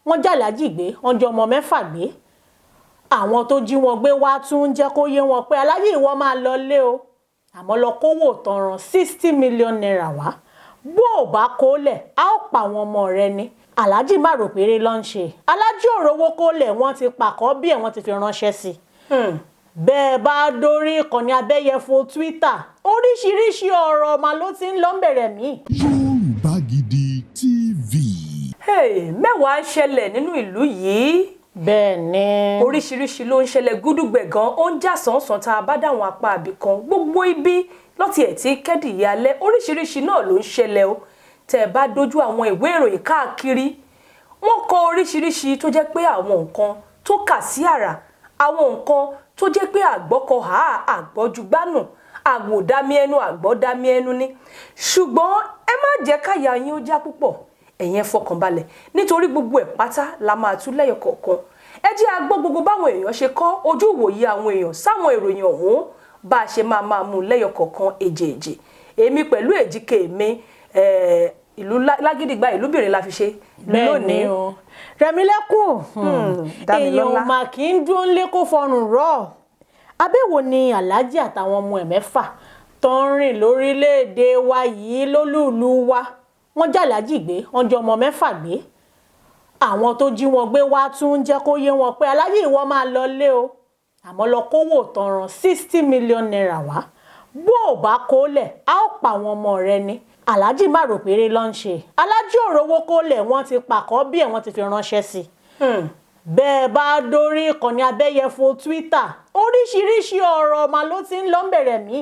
wọ́n jí Alhaji gbé wọ́n jí ọmọ 6 gbé àwọn tó jí wọn gbé wá tún jẹ́ kó yé wọn pé Alhaji ìwọ máa lọ lé o àmọ́ lọ kówó tọrọ 60 million naira wá bó o bá kólẹ̀ a ó pa àwọn ọmọ rẹ ní. Alhaji má rò péré ló ń ṣe Alhaji ò rówó kólẹ̀ wọ́n ti pàkọ́ bí ẹ̀ wọ́n ti fi ránṣẹ́ sí i. Bẹ́ẹ̀ bá dórí ìkànnì abẹ́yẹfò Twitter oríṣiríṣi ọ̀rọ̀ mà ló ti ń lọ bẹ̀rẹ̀ mí. Yorùbá Gidi TV. Mẹ́wàá ń ṣẹlẹ̀ nínú ìlú yìí. Bẹ́ẹ̀ ni. Oríṣiríṣi ló ń ṣẹlẹ̀ gúdúgbẹ̀ gan ó ń jà sánsan tá a bá dáwọn apá àbí kan gbogbo ibi lọ́tì ẹ̀ tí kẹ́dìyẹ alẹ́ oríṣiríṣi náà ló ń ṣẹlẹ̀ o. Tẹ́ ẹ bá dojú àwọn ìwé ìròyìn káàkiri wọ́n kọ oríṣiríṣi tó jẹ́ pé àwọn nǹkan tó kà sí àrà àwọn nǹkan tó jẹ́ pé àgbọ́kọ̀ àgbọ́júgbánù àgbòdámí ẹnu àgbọ́dámí ẹnu ní ṣùgbọ́n ẹ má jẹ́ káyà yín ó já púpọ̀ ẹ̀yin ẹ fọkànbalẹ̀ nítorí gbogbo ẹ̀ pátá la máa tú lẹ́yọ kọ̀ọ̀kan ẹ jẹ́ a gbọ́ gbogbo báwọn èèyàn ṣe kọ ojú ìwòye àwọn èèyàn sáwọn ìròyìn ọ̀hún bá a ṣe máa mú lẹ́yọ kọ̀ọ̀kan èjèèjì èmi pẹ̀lú èjìké mi ìlú Lágídígbà ìlúbìnrin la fi ṣe lónìí o Rẹ̀mílẹ́kùn èèyàn mà kì í dúró ńlé kó fọrùn rọ̀ abẹ́wò ni Alhaji àtàwọn ọmọ ẹ̀ 6 tó ń rìn lórílẹ̀‐èdè wa yìí lólùlù wa wọ́n jí Alhaji gbé wọ́n jí ọmọ 6 gbé àwọn tó jí wọn gbé wá tún jẹ́ kó yé wọn pé Alhaji ìwọ máa lọ lé o àmọ́ lọ kówó tọrọ 60 million naira wá bó o bá kólẹ̀ a ó pa àwọn ọmọ rẹ ní. Alhaji má rò péré ló ń ṣe Alhaji ò rówó kólẹ̀ wọ́n ti pàkọ́ bí ẹ̀ wọ́n ti fi ránṣẹ́ sí i. Bẹ́ẹ̀ bá dórí ìkànnì abẹ́yẹfò Twitter oríṣiríṣi ọ̀rọ̀ mà ló ti ń lọ bẹ̀rẹ̀ mí.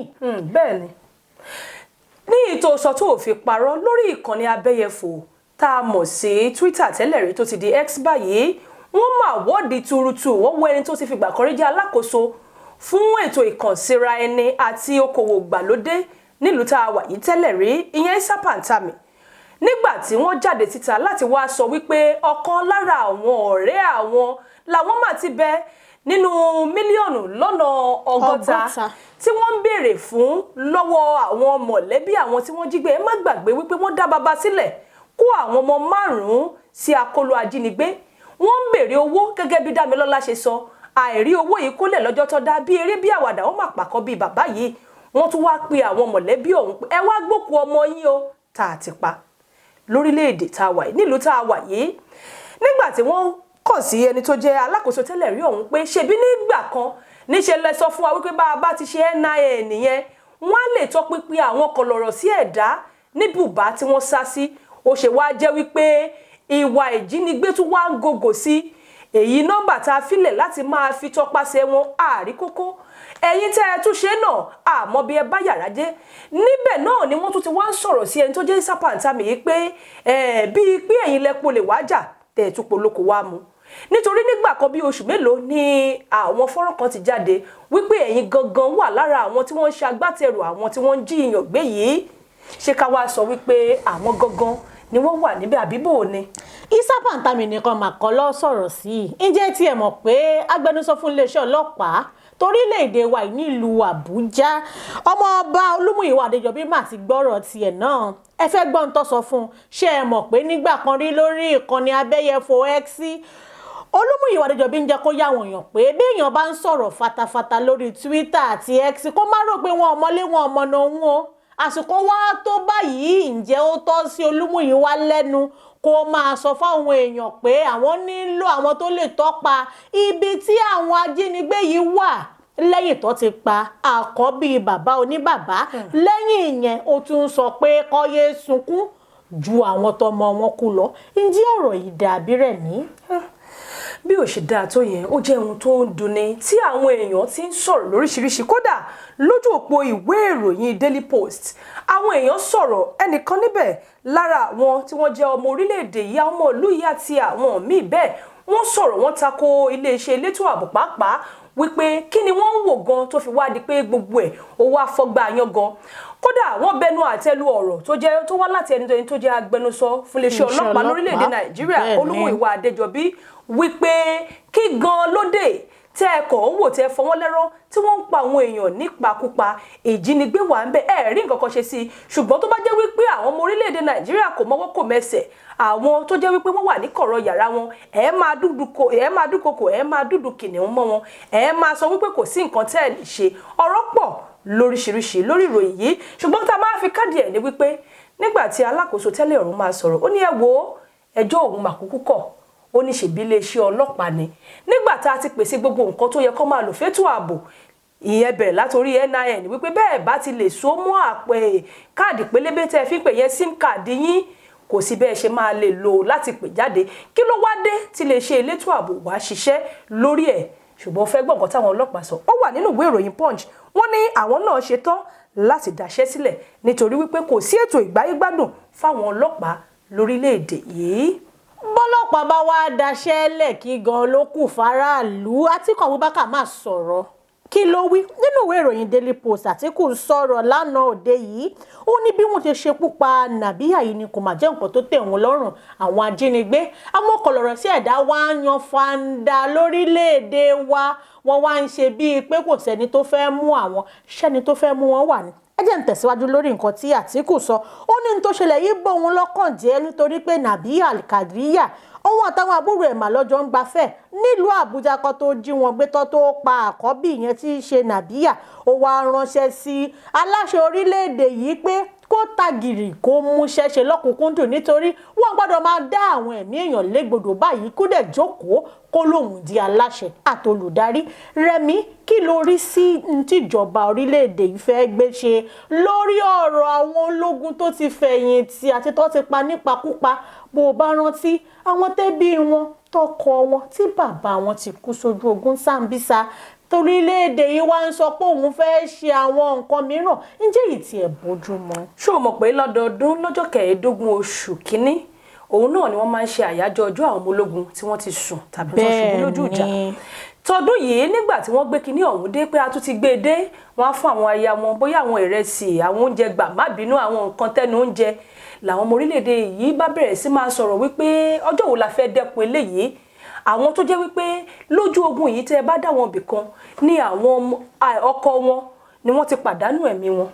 Bẹ́ẹ̀ ni ní ìtòsọ tó fi parọ́ lórí ìkànnì abẹ́yẹfò tá a mọ̀ sí Twitter tẹ́lẹ̀ rí tó ti di X báyìí wọ́n máa wọ́ọ̀dì tuurutu wọ́n wọ ẹni tó ti fìgbà kan rí jẹ́ alákòóso fún ètò ìkànsíra ẹni àti okòwò gbàlódé nílùú tá a wà yìí tẹ́lẹ̀ rí ìyẹn Isa Pantami nígbà tí wọ́n jáde síta láti wá sọ wípé ọ̀kan lára àwọn ọ̀rẹ́ àwọn làwọn máa ti bẹ nínú mílíọ̀nù lọ́nà 100 tí wọ́n ń béèrè fún lọ́wọ́ àwọn mọ̀lẹ́bí àwọn tí wọ́n jí gbé ẹ má gbàgbé wípé wọ́n dá baba sílẹ̀ kó àwọn ọmọ 5 sí akóló ajínigbé wọ́n ń béèrè owó gẹ́gẹ́ bí Dámilọ́lá ṣe sọ àìrí owó yìí kólẹ̀ lọ́jọ́ tó dá bí eré bí àwàdà wọ́n máa pàkọ́ bí bàbá yìí wọ́n tún wá pe àwọn mọ̀lẹ́bí ọ̀hún pé ẹ wá gbókù ọmọ yín o tá a ti pa lórílẹ̀‐èdè tá a wà yìí nílùú tá a wà yìí nígbà tí wọ́n kàn sí ẹni tó jẹ́ alákòóso tẹ́lẹ̀ rí ọ̀hún pé ṣebí nígbà kan níṣẹ́ lẹ sọ fún wa wípé bá a bá ti ṣe NIN nìyẹn wọ́n á lè tọpinpin àwọn kọlọ̀rọ̀ sí ẹ̀dá ní bùbá tí wọ́n sá sí ó ṣe wá jẹ́ wípé ìwà ìjínigbé tún wá ń gògò sí èyí nọ́mbà tá a filẹ̀ láti máa fi tọpasẹ̀ wọn àrí kókó ẹ̀yin tẹ́ ẹ tún ṣe náà àmọ́ bí ẹ bá yàrá jẹ́ níbẹ̀ náà ni wọ́n tún ti wá ń sọ̀rọ̀ sí ẹni tó jẹ́ Isa Pantami yìí pé bíi pé ẹ̀yin lẹ́pọ̀ lè wájà tẹ̀ tún polóko wá mu nítorí nígbà kan bí oṣù mélòó ni àwọn fọ́nrán kan ti jáde wípé ẹ̀yin gangan wà lára àwọn tí wọ́n ń ṣe agbátẹrù àwọn tí wọ́n ń jí ìyàn gbé yìí ṣé ká wá sọ wípé àwọn gangan ni wọ́n wà níbẹ̀ àbíbò ni. Isa Pantami nìkan mà kọ́ ló sọ̀rọ̀ sí i ǹjẹ́ tí ẹ mọ̀ pé agbẹnusọ fún iléeṣẹ́ ọlọ́pàá torílẹ̀-èdè wa nílùú Àbújá ọmọ ọba Olúmúyìwá Adéjọbí mà ti gbọ́rọ̀ tiẹ̀ náà ẹ fẹ́ gbọ́n tó sọ fún ṣé ẹ mọ̀ pé nígbà kan rí lórí ìkànnì abẹ́yẹfò X Olúmúyìwá Adéjọbí ń jẹ́ kó yá àwọn èèyàn pé bí èèyàn bá ń sọ̀rọ̀ fatafata lórí Twitter àti X kó má rò pé wọn ọmọlé wọn ọmọnà òun o àsìkò wá tó báyìí ǹjẹ́ ó tọ́ sí Olúmúyìwá lẹ́nu kó máa sọ fáwọn èèyàn pé àwọn nílò àwọn tó lè tọ́pa ibi tí àwọn ajínigbé yìí wà lẹ́yìn tó ti pa àkọ́bí bàbá oníbàbá lẹ́yìn ìyẹn ó tún sọ pé kó yé sunkún ju àwọn tọmọ wọn kú lọ ǹjẹ́ ọ̀rọ̀ yìí dàbí rẹ̀ ní. bí ó ṣe dáa tó yẹn ó jẹ́ ohun tó ń dunni tí àwọn èèyàn ti ń sọ̀rọ̀ lóríṣiríṣi kódà lójú òpó ìwé ìròyìn Daily Post àwọn èèyàn sọ̀rọ̀ ẹnìkan níbẹ̀ lára àwọn tí wọ́n jẹ́ ọmọ orílẹ̀-èdè yìí àwọn ọmọ ìlú yìí àti àwọn míì bẹ́ẹ̀ wọ́n sọ̀rọ̀ wọ́n tako iléeṣẹ́ elétò ààbò pàápàá wípé kí ni wọ́n ń wò gan tó fi wá di pé gbogbo ẹ̀ ó wá fọ́gbà yan gan kódà wọ́n bẹnu àtẹ́lu ọ̀rọ̀ tó wá láti ẹni tó jẹ́ agbẹnusọ fún iléeṣẹ́ ọlọ́pàá lórílẹ̀-èdè Nàìjíríà Olúmúyìwá Adéjọbí wípé kí gan lóde tẹ́ ẹ kọ̀ ń wò tẹ́ ẹ fọwọ́ lẹ́rọ́ tí wọ́n ń pa àwọn èèyàn nípakúpa ìjínigbé wà ń bẹ ẹ rí nǹkan kan ṣe sí i ṣùgbọ́n tó bá jẹ́ wípé àwọn ọmọ orílẹ̀-èdè Nàìjíríà kò mọ́wọ́ kò mẹsẹ̀ àwọn tó jẹ́ wípé wọ́n wà ní kọ̀rọ̀ yàrá wọn ẹ máa dúdúkokò ẹ máa dúdú kìnìún mọ́ wọn ẹ máa sọ wípé kò sí nǹkan tẹ́ ẹ lè ṣe ọ̀rọ̀ pọ̀ lóríṣiríṣi lórí ìròyìn yìí ṣùgbọ́n tá a máa fi káàdì ẹ̀ ní wípé nígbà tí alákòóso tẹ́lẹ̀ ọ̀run máa sọ̀rọ̀ ó ní ẹ wo ẹjọ́ òun màkúkú kọ̀ ó ní ṣèbí iléeṣẹ́ ọlọ́pàá ni nígbà tá a ti pèsè gbogbo nǹkan tó yẹ kó máa lò fétò ààbò ìyẹn bẹ̀rẹ̀ látòrí NIN wípé bẹ́ẹ̀ bá ti lè so mọ́ àpẹ káàdì pélébé tẹ́ fi ń pè yẹn sim card yín kò sí bẹ́ẹ̀ ṣe máa lè lò láti pè jáde kí ló wá dé tí lè ṣe elétò ààbò wá ṣiṣẹ́ lórí ẹ̀ ṣùgbọ́n fẹ́ gbọ́ nǹkan táwọn ọlọ́pàá sọ ó wà nínú ìwé ìròyìn Punch wọ́n ní àwọn náà ṣetán láti dáṣẹ́ sílẹ̀ nítorí wípé kò sí ètò ìgbáyégbádùn fáwọn ọlọ́pàá lórílẹ̀‐èdè yìí. bọ́lọ́pàá bá wá daṣẹ́ lẹ̀ kí gan ló kù faraàlú Àtíkù Abubakar máa sọ̀rọ̀ kí ló wí nínú ìwé ìròyìn Daily Post. Àtíkù sọ̀rọ̀ lánàá òde yìí ó ní bí wọ́n ṣe ṣekú pa Nàbíyà yìí ni kò má jẹ́ nǹkan tó tẹ́ wọn lọ́rùn àwọn ajínigbé amọ̀kọ̀lọ̀rọ̀ sí ẹ̀dá wa ń yan fanda lórílẹ̀‐èdè wa wọ́n wá ń ṣe bíi pé kò sẹ́ni tó fẹ́ mú àwọn ṣẹ́ni tó fẹ́ mú wọn wà ní. ẹ jẹ́ ń tẹ̀síwájú lórí nǹkan tí Àtíkù sọ ó ní tó ṣẹlẹ̀ yìí bọ́ òun lọ́kàn jẹ́ nítorí pé Nàbíyà Al-Kadriya òun àtàwọn àbúrò ẹ̀ mà lọ́jọ́ ń gbafẹ́ nílùú Àbújá kan tó jí wọn gbé tán tó pa àkọ́bí yẹn tí í ṣe Nàbíyà ó wá ránṣẹ́ sí aláṣẹ orílẹ̀-èdè yìí pé kó tagìrì kó múṣẹ́ ṣe lọ́kùnkúndùn nítorí wọ́n gbọ́dọ̀ máa dá àwọn ẹ̀mí èèyàn légbodò báyìí kó dẹ̀ jókòó kó lóun di aláṣẹ àtolùdarí. Rẹ̀mí kí ló rí sí tíjọba orílẹ̀-èdè yìí fẹ́ gbé ṣe lórí ọ̀rọ̀ àwọn ológun tó ti fẹ̀yìntì àti tó ti pa nípakúpa bó o bá rántí àwọn tẹ́bí wọn tọkọ wọn tí bàbá wọn ti kú sójú ogun Sambisa torílẹ̀-èdè yìí wá ń sọ pé òun fẹ́ ṣe àwọn nǹkan mìíràn ǹjẹ́ èyí tí ẹ̀ bójú mu. ṣé o mọ̀ pé lọ́dọọdún lọ́jọ́ 15 oṣù kínní òun náà ni wọ́n máa ń ṣe àyájọ́ ọjọ́ àwọn ọmọ ológun tí wọ́n ti sùn tàbí tó ṣubú lójú ìjà tọdún yìí nígbà tí wọ́n gbé kinní ọ̀hún dé pé a tún ti gbé e dé wọ́n á fún àwọn aya wọn bóyá àwọn ìrẹsì àwọn oúnjẹ gbà má bínú àwọn nǹkan tẹnu oúnjẹ làwọn ọmọ orílẹ̀-èdè yìí bá bẹ̀rẹ̀ sí máa sọ̀rọ̀ wípé ọjọ́ wo la fẹ́ dẹ́kun eléyìí àwọn tó jẹ́ wípé lójú ogun yìí tẹ́ ẹ bá dá wọn bì kan ní àwọn ọkọ wọn ni wọ́n ti pàdánù ẹ̀mí wọn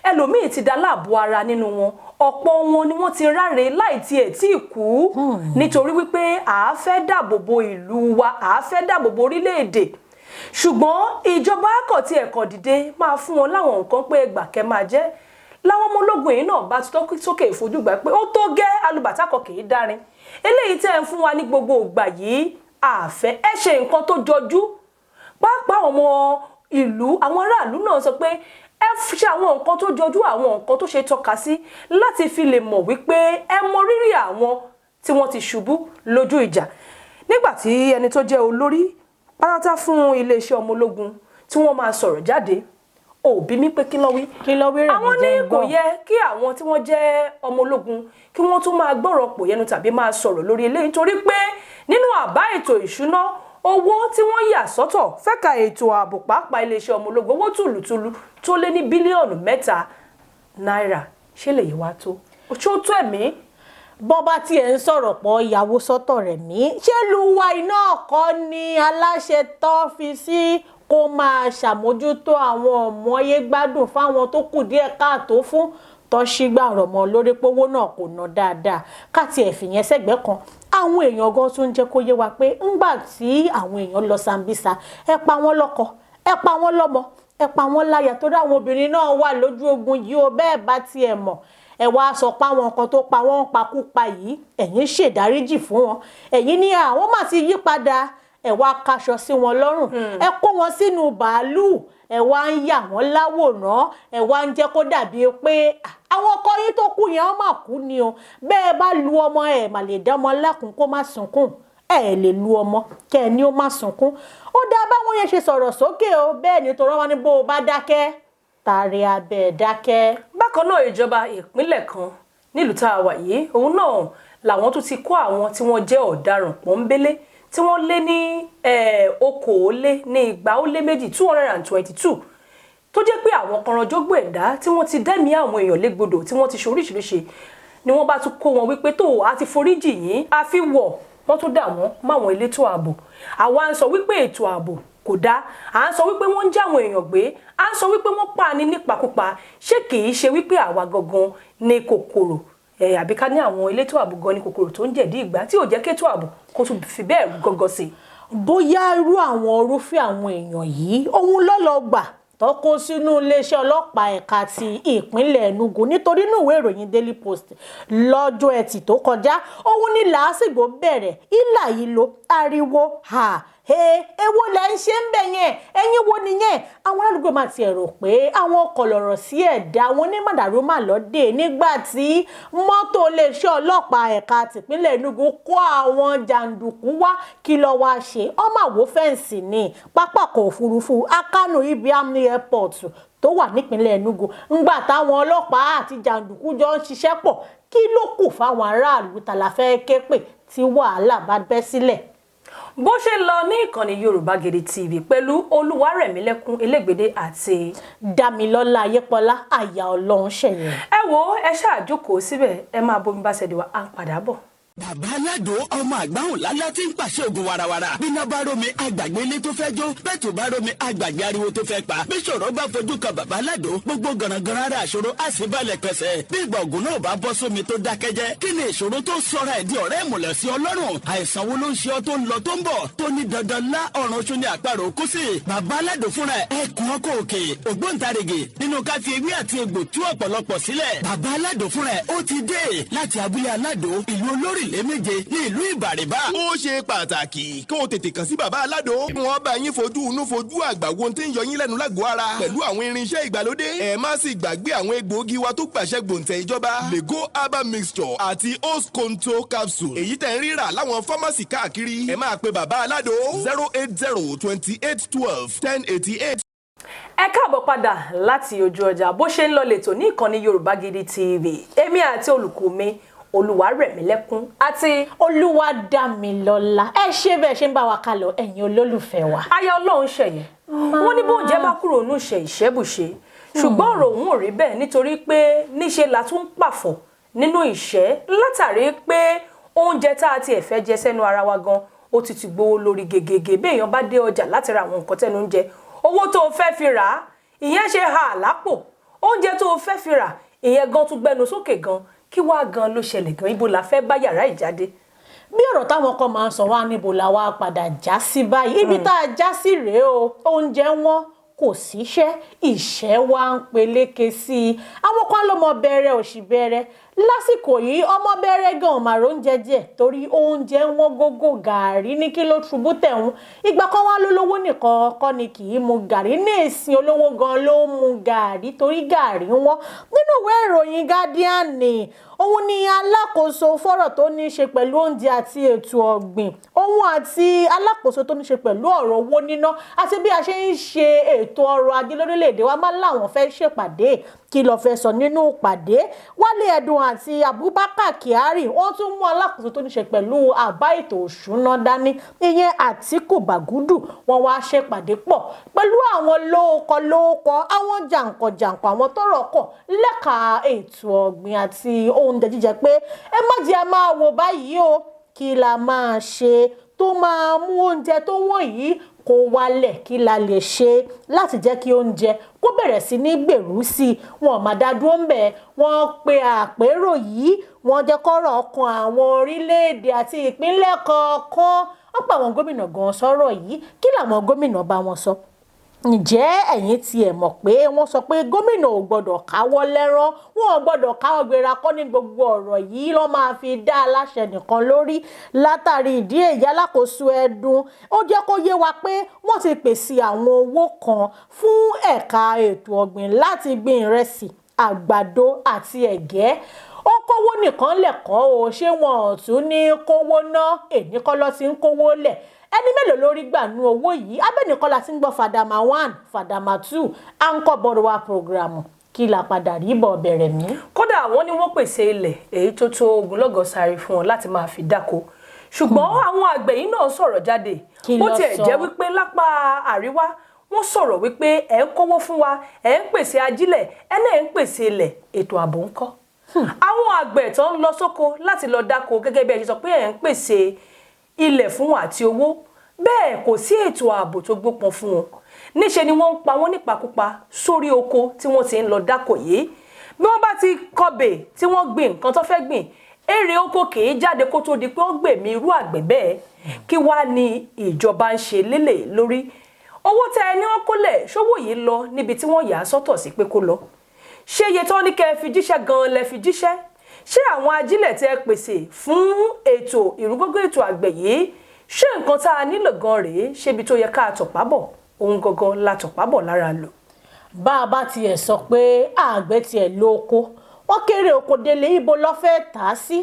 ẹlòmíì ti dá láàbò ara nínú wọn ọ̀pọ̀ wọn ni wọ́n ti ráre láì tiẹ̀ tí ì kú nítorí wípé à á fẹ́ dáàbòbò ìlú wa à á fẹ́ dáàbòbò orílẹ̀-èdè ṣùgbọ́n ìjọba akọ̀ tí ẹ̀kọ́ dìde máa fún wọn láwọn nǹkan pé ẹgbà kẹ́ máa jẹ́ láwọn ọmọ ológun yìí náà bá ti sókè ìfojúgbà pé ó tó gẹ́ alùbàtà kan kì í dárin eléyìí tẹ́ ń fún wa ní gbogbo ìgbà yìí àfẹ́ ẹ ṣe nǹkan tó jọjú pàápàá ọmọ ìlú àwọn aráàlú náà sọ pé ẹ ṣe àwọn nǹkan tó jọjú àwọn nǹkan tó ṣe tọ́ka sí láti fi lè mọ̀ wípé ẹ mọ rírì àwọn tí wọ́n ti ṣubú lójú ìjà nígbà tí ẹni tó jẹ́ olórí pátá fún iléeṣẹ́ ọmọ ológun tí wọ́n máa sọ̀rọ̀ jáde òbí mi pé kí ló wí rẹ̀ àwọn ní kò yẹ kí àwọn tí wọ́n jẹ́ ọmọ ológun kí wọ́n tún máa gbọ́rọ̀ pò yẹnu tàbí máa sọ̀rọ̀ lórí eléyìí nítorí pé nínú àbá ètò ìṣúná owó tí wọ́n yà sọ́tọ̀ fẹ́ka ètò ààbò pàápàá iléeṣẹ́ ọmọ ológun owó tùlùtùlù tó lé ní bílíọ̀nù 3 náírà ṣé lè yí wá tó ó tó ẹ̀mí. bọ́bá tí ẹ̀ ń sọ̀rọ̀ pọ̀ ìyàwó sọ́tọ̀ rẹ̀ mí ṣé luwa iná ọkọ ni aláṣẹ tó fi sí kó máa ṣàmójútó àwọn ọmọye gbádùn fáwọn tó kù díẹ̀ káàtó fún tọ́sígbà rọ̀mọ́ lórí pówó náà kò ná dáadáa káàtì ẹ̀fìyẹn sẹ́gbẹ́ kan àwọn èèyàn gan tún jẹ́ kó yé wa pé ńgbà tí àwọn èèyàn lọ Sambisa ẹ pa wọ́n lọ́kọ ẹ pa wọ́n lọ́mọ ẹ pa wọ́n láya torí àwọn obìnrin náà wà lójú ogun yìí ó bẹ́ẹ̀ bá tiẹ̀ mọ̀ ẹ wá sọ pé àwọn nǹkan tó pa wọ́n ń pakúpa yìí ẹ̀yin ṣèdáríjì fún wọn ẹ̀yin ní àwọn mà ti yí padà ẹ wá kaṣọ sí wọn lọ́rùn ẹ kó wọn sínú bàálù ẹ wá ń yà wọ́n láwòrán ẹ wá ń jẹ́ kó dàbí pé àwọn ọkọ yín tó kú yẹn wọ́n mà kú ni o bẹ́ẹ̀ bá lu ọmọ ẹ mà lè dá ọmọ lẹ́kùn kó má sunkún ẹ lè lu ọmọ kẹ ẹ ní ó má sunkún ó dá báwọn yẹn ṣe sọ̀rọ̀ sókè o bẹ́ẹ̀ ni torọ́ wọn ní bó o bá dákẹ́ tààrí abẹ́ dákẹ́. bákan náà ìjọba ìpínlẹ̀ kan nílùú tá a wà yìí òun náà làwọn tún ti kó àwọn tí wọ́n jẹ́ ọ̀daràn pọ́nbélé tí wọ́n lé ní okòólénígba ó lé méjì 222 tó jẹ́ pé àwọn kọranjógbò ẹ̀dá tí wọ́n ti dẹ́mi àwọn èèyàn légbodò tí wọ́n ti ṣe oríṣiríṣi ni wọ́n bá tún kó wọn wípé tó a ti foríjì yín a fi wọ̀ wọ́n tó dà wọ́n máwọn elétò ààbò àwa ń sọ wípé ètò ààbò kò dá à ń sọ wípé wọ́n ń já àwọn èèyàn gbé à ń sọ wípé wọ́n pa ni nípakúpa ṣé kì í ṣe wípé àwa gangan ní kòkòrò àbí ká ní àwọn elétò ààbò gan ní kòkòrò tó ń jẹ̀dí ìgbà tí ò jẹ́ kétò ààbò kó tún fi bẹ́ẹ̀ gọ́gọ́ sí i. bóyá irú àwọn orúfẹ́ àwọn èèyàn yìí òun lọ́lọ́gbà tó kó sínú iléeṣẹ́ ọlọ́pàá ẹ̀ka ti ìpínlẹ̀ Enugu nítorí inú ìwé ìròyìn Daily Post lọ́jọ́ Ẹtì tó kọjá òun ní làásìgbò bẹ̀rẹ̀ ìlà yìí lo ariwo èwo lẹ ń ṣe ń bẹ̀ yẹn ẹ̀yin wo nìyẹn àwọn aládùúgbò máa ti rò pé àwọn kọlọ̀rọ̀ sí ẹ̀dá àwọn onímọ̀dàrú mà lọ́dẹ nígbà tí mọ́tò iléeṣẹ́ ọlọ́pàá ẹ̀ka tìpínlẹ̀ Enugu kó àwọn jàǹdùkú wá kí ló wá ṣe ọmọ àwò fẹ́ǹsì ní pápákọ̀ òfurufú Akanu Ibiam Airport tó wà nípínlẹ̀ Enugu ńgbà táwọn ọlọ́pàá àti jàǹdùkú jọ ń ṣiṣẹ́ pọ̀ kí ló kù fáwọn aráàlú tàlàfẹ́ ké pè tí wàhálà bá bẹ́ sílẹ̀. bó ṣe lọ ní ìkànnì Yorùbá Gidi TV pẹ̀lú Olúwarẹ̀mílẹ́kún Elégbèdé àti Dámilọ́lá Ayépọlá àyà Ọlọ́run ṣẹ̀yìn. ẹ wo ẹ ṣáà jókòó síbẹ̀ ẹ máa bomi bá ṣẹ̀dẹ̀ wá à ń padà bọ̀. Bàbá Aládò ọmọ àgbáhùn lálá tí ń pàṣẹ ògùn warawara. Bíná bá rómi àgbàgbé ilé tó fẹ́ jó. Bẹ́ẹ̀ tó bá rómi àgbàgbé ariwo tó fẹ́ pa. Bí ṣòro bá fojú kan Bàbá Aládò, gbogbo gànàgànà ara àṣòro á sì balẹ̀ pẹ̀sẹ̀. Bí ìgbà ògùn náà bá bọ́ sómi tó dákẹ́jẹ́. Kí ni ìṣòro tó sọra ẹ̀ di ọ̀rẹ́ ìmùlẹ̀ sí Ọlọ́run? Àìsàn wo ló ń ṣe ọ tó ń lọ tó ń bọ̀? Tó ní dandan lá ọ̀run oṣù ní àparò kú sí. Bàbá Aládò fúnra ẹ̀ kún ọkọ̀ òkè. Ògbóǹtarìgì nínú ká fi ewé àti egbò tú ọ̀pọ̀lọpọ̀ sílẹ̀. Bàbá Aládò fúnra ẹ̀ ó ti dé láti abúlé Aládò ìlú Olórílẹ̀ méje ní ìlú Ìbàrìbà. Ó ṣe pàtàkì kí o tètè kàn sí Bàbá Aládò. Wọ́n bá yín fojú inú fojú àgbà wo tí ń yọ yín lẹ́nu lágọ̀ọ́ ara pẹ̀lú àwọn irinṣẹ́ ìgbàlódé. Ẹ má sì gbàgbé àwọn egbòogi wa tó gbàṣẹ gbòǹtẹ̀ ìjọba. Lego herbal mixture àti host control capsule. Èyí tẹ̀ ń rírà láwọn fámásì káàkiri. Ẹ máa pe Bàbá Aládò 08028121088. ẹ káàbọ̀ padà láti ojú ọjà bó ṣe ń lọ lẹ́tọ̀ ní ìkànnì Yorùbá Gidi TV èmi àti olùkọ́ mi Olúwarẹ̀mílẹ́kún àti Olúwadámilọ́lá ẹ ṣe bẹ́ẹ̀ ṣe ń bá wa kálọ ẹ̀yin olólùfẹ́ wa. aya Ọlọ́run ṣẹ̀yẹ wọ́n ní bóúnjẹ bá kúrò nínú ìṣẹ́bùṣe ṣùgbọ́n ọ̀rọ̀ òun ò rí bẹ́ẹ̀ nítorí pé níṣe la tún pàfọ̀ nínú ìṣẹ́ látàrí pé oúnjẹ tá a ti ẹ̀fẹ́ jẹ sẹ́nu ara wa gan ó ti gbówó lórí gègègè béèyàn bá dé ọjà láti ra àwọn nǹkan tẹ́nu ń jẹ owó tó o fẹ́ fi rà á ìyẹn ṣe ha lápò oúnjẹ tó o fẹ́ fi rà ìyẹn gan tún gbẹnu sókè gan kí wá gan ló ṣẹlẹ̀ gan ibo la fẹ́ bá yàrá ìjáde. bí ọ̀rọ̀ táwọn kan máa ń sọ wá níbo la wá padà já sí báyìí ibi tá a já sí rèé o oúnjẹ wọn kò síṣẹ́ ìṣẹ́ wa ń peléke sí i àwọn kan ló mọ bẹ̀rẹ̀ òṣì bẹ̀rẹ̀ lásìkò yìí ọmọ bẹ̀rẹ̀ gan màrò oúnjẹ díẹ̀ torí oúnjẹ wọn gógó gàárì ní kí ló ṣubú tẹ̀hún ìgbà kan wá lólówó nìkan kọ́ ni kì í mu gàárì ní ìsìn olówó gan ló ń mu gàárì torí gàárì wọn nínú ìwé ìròyìn Guardian ni òun ni alákòóso fọ́rọ̀ tó ní í ṣe pẹ̀lú oúnjẹ àti ètò ọ̀gbìn òun àti alákòóso tó ní í ṣe pẹ̀lú ọ̀rọ̀ owó níná àti bí a ṣe ń ṣe ètò ọrọ̀ ajé lórílẹ̀‐èdè wa máa láwọn fẹ́ ṣèpàdé kí ló fẹ́ sọ nínú ìpàdé Wálé Ẹ̀dùn àti Abubakar Kyari wọ́n tún mú alákòóso tó ní í ṣe pẹ̀lú àbá ètò òṣùná dání ìyẹn Àtíkù Bàgúdù wọ́n wá ṣèpàdé pọ̀ pẹ̀lú àwọn lóókọ àwọn jàǹkànjàǹkàn àwọn tọ́rọ̀ kọ̀ lẹ́ka ètò ọ̀gbìn àti oúnjẹ jíjẹ pé ẹ má jẹ́ a máa wò báyìí o kí la máa ṣe tó máa mú oúnjẹ tó wọ́n yìí kó wálẹ̀ kí la lè ṣe láti jẹ́ kí oúnjẹ kó bẹ̀rẹ̀ sí ní gbèrú sí i wọn máa dá dúró ń bẹ̀ wọ́n pe àpérò yìí wọ́n jẹ́ kọ́rọ̀ ọkàn àwọn orílẹ̀-èdè àti ìpínlẹ̀ kọ̀ọ̀kan wọ́n pa àwọn gómìnà gan sọ̀rọ̀ yìí kí làwọn gómìnà bá wọn sọ. Ǹjẹ́ ẹ̀yin tiẹ̀ mọ̀ pé wọ́n sọ pé gómìnà ò gbọ́dọ̀ káwọ́ lẹ́rán wọn ò gbọ́dọ̀ káwọ́ gbéra kọ́ ní gbogbo ọ̀rọ̀ yìí ló máa fi dá aláṣẹ nìkan lórí látàrí ìdí èyí alákòóso Ẹdùn ó jẹ́ kó yé wa pé wọ́n ti pèsè àwọn owó kan fún ẹ̀ka ètò ọ̀gbìn láti gbin ìrẹsì àgbàdo àti ẹ̀gẹ́ ó kówó nìkan lẹ̀kọ́ o ṣé wọn ò tún ní kówó ná èní kọ́ ló ti ń kówó lẹ̀ ẹni mélòó lórí gbà nú owó yìí abẹ́nìkan la ti ń gbọ́ Fadama 1 Fadama 2 anchor borrower program kí la padà rí bọ̀ bẹ̀rẹ̀ mí. kódà wọ́n ní wọ́n pèsè ilẹ̀ èyí tó tó ogunlọ́gọ̀ sáré fún wọn láti máa fi dáko ṣùgbọ́n àwọn àgbẹ̀ yìí náà sọ̀rọ̀ jáde bó tiẹ̀ jẹ́ wípé lápá àríwá wọ́n sọ̀rọ̀ wípé ẹ̀ ń kówó fún wa ẹ̀ ń pèsè ajílẹ̀ ẹ̀ náà ń pèsè ilẹ̀ ètò ààbò ńkọ́. àwọn àgbẹ̀ tó ń lọ sóko láti lọ dáko gẹ́gẹ́ bí ẹ ṣe sọ pé ẹ̀ ń pèsè ilẹ̀ fún àti owó bẹ́ẹ̀ kò sí ètò ààbò tó gbópọn fún wọn níṣe ni wọ́n ń pa wọ́n nípakúpa sórí oko tí wọ́n ti ń lọ dáko yìí bí wọ́n bá ti kọbè tí wọ́n gbìn nǹkan tó fẹ́ gbìn èrè oko kìí jáde kó tó di pé ó gbèmí irú àgbẹ̀ bẹ́ẹ̀ kí wá ní ìjọba ń ṣe lélẹ̀ lórí owó tẹ ẹni wọn kólẹ̀ ṣówó yìí lọ níbi tí wọ́n yà á sọ́tọ̀ sí pé kó lọ ṣé iye tó ní kẹ́ fi jíṣẹ́ gan-an lẹ fi jíṣẹ́ ṣé àwọn ajílẹ̀ tẹ́ pèsè fún ètò ìrúgógó ètò àgbẹ̀ yìí ṣé nǹkan tá a nílò gan rèé ṣébi tó yẹ ká tọ̀pá bọ̀ ohun gangan la tọ̀pá bọ̀ lára lò. bá a bá tiẹ̀ sọ pé àgbẹ̀ tiẹ̀ lóko wọ́n kéré oko délé ibo ló fẹ́ tà á sí